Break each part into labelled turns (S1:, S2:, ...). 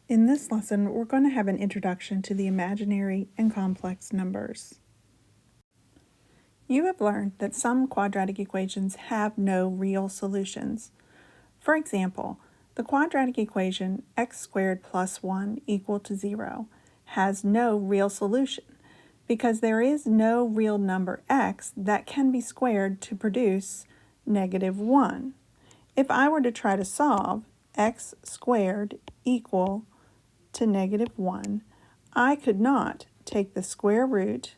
S1: In this lesson, we're going to have an introduction to the imaginary and complex numbers. You have learned that some quadratic equations have no real solutions. For example, the quadratic equation x squared plus 1 equal to 0 has no real solution because there is no real number x that can be squared to produce negative 1. If I were to try to solve x squared equal to negative 1, I could not take the square root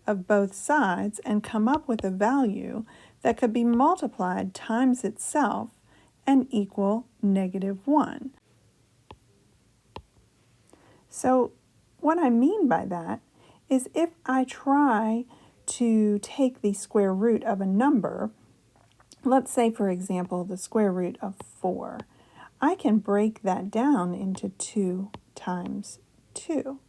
S1: of both sides and come up with a value that could be multiplied times itself and equal negative 1. So what I mean by that is if I try to take the square root of a number, let's say for example the square root of 4, I can break that down into 2 times 2.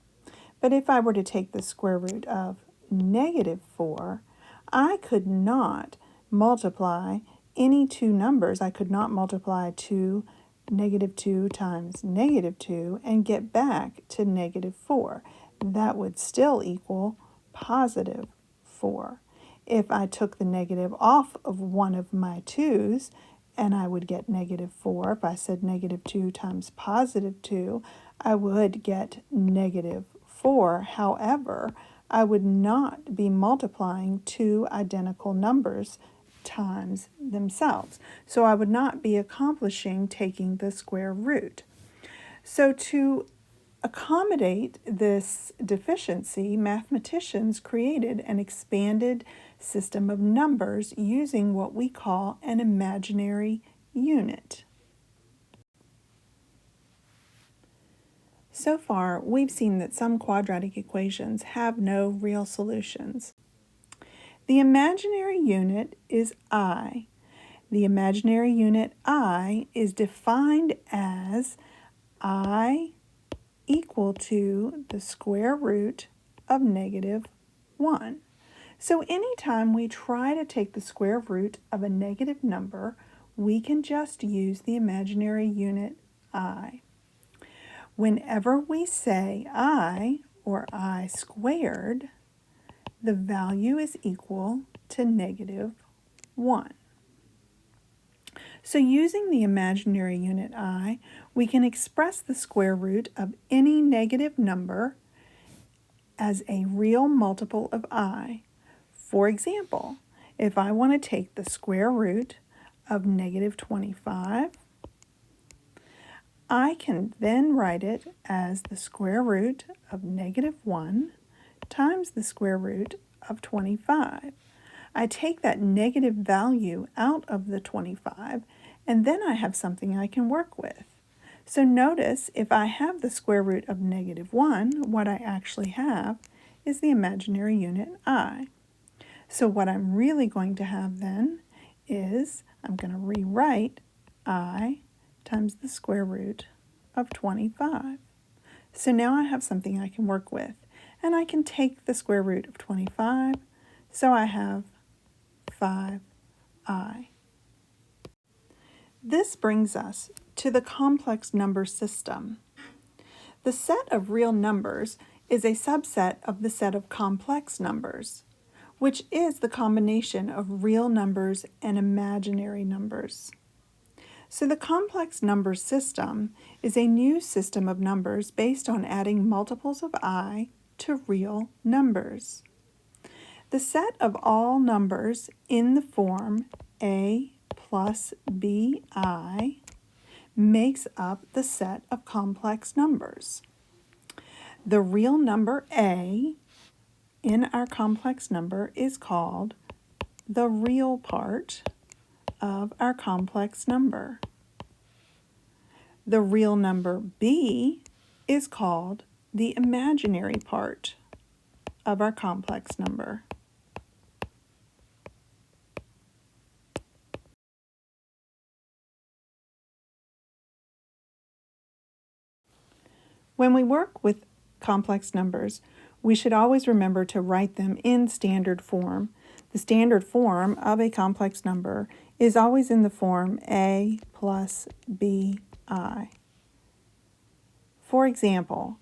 S1: But if I were to take the square root of negative 4, I could not multiply any two numbers. I could not multiply negative 2 times negative 2 and get back to negative 4. That would still equal positive 4. If I took the negative off of one of my 2's, and I would get negative 4. If I said negative 2 times positive 2, I would get negative 4. However, I would not be multiplying two identical numbers times themselves. So I would not be accomplishing taking the square root. So to accommodate this deficiency, mathematicians created an expanded system of numbers using what we call an imaginary unit. So far, we've seen that some quadratic equations have no real solutions. The imaginary unit is I. The imaginary unit I is defined as I equal to the square root of negative 1. So anytime we try to take the square root of a negative number, we can just use the imaginary unit I. Whenever we say I, or I squared, the value is equal to negative 1. So using the imaginary unit I, we can express the square root of any negative number as a real multiple of I. For example, if I want to take the square root of negative 25, I can then write it as the square root of negative 1 times the square root of 25. I take that negative value out of the 25, and then I have something I can work with. So notice, if I have the square root of negative 1, what I actually have is the imaginary unit I. So what I'm really going to have then is I'm going to rewrite I times the square root of 25. So now I have something I can work with, and I can take the square root of 25, so I have 5i. This brings us to the complex number system. The set of real numbers is a subset of the set of complex numbers, which is the combination of real numbers and imaginary numbers. So the complex number system is a new system of numbers based on adding multiples of I to real numbers. The set of all numbers in the form a plus bi makes up the set of complex numbers. The real number a in our complex number is called the real part of our complex number. The real number b is called the imaginary part of our complex number. When we work with complex numbers, we should always remember to write them in standard form. The standard form of a complex number is always in the form a plus bi. for example,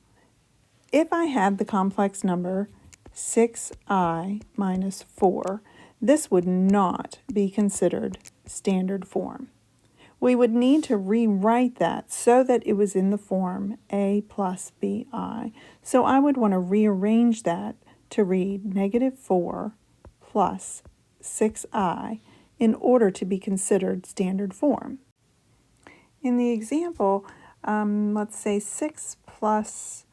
S1: if I had the complex number 6i minus 4, this would not be considered standard form. We would need to rewrite that so that it was in the form a plus bi. So I would want to rearrange that to read negative 4 plus 6i in order to be considered standard form. In the example, let's say 6 plus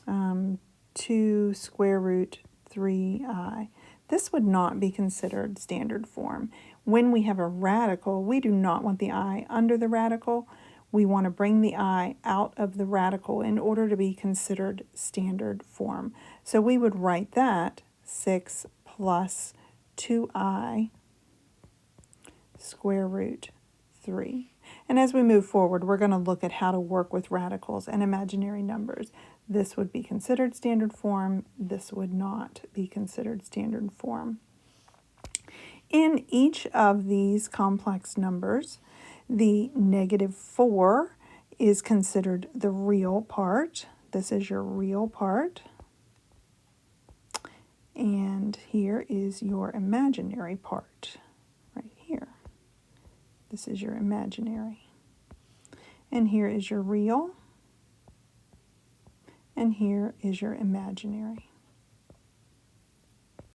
S1: 2 square root 3i. This would not be considered standard form. When we have a radical, we do not want the I under the radical. We want to bring the I out of the radical in order to be considered standard form. So we would write that 6 plus 2i square root 3. And as we move forward, we're going to look at how to work with radicals and imaginary numbers. This would be considered standard form. This would not be considered standard form. In each of these complex numbers, the negative 4 is considered the real part. This is your real part. And here is your imaginary part, right here. This is your imaginary. And here is your real. And here is your imaginary.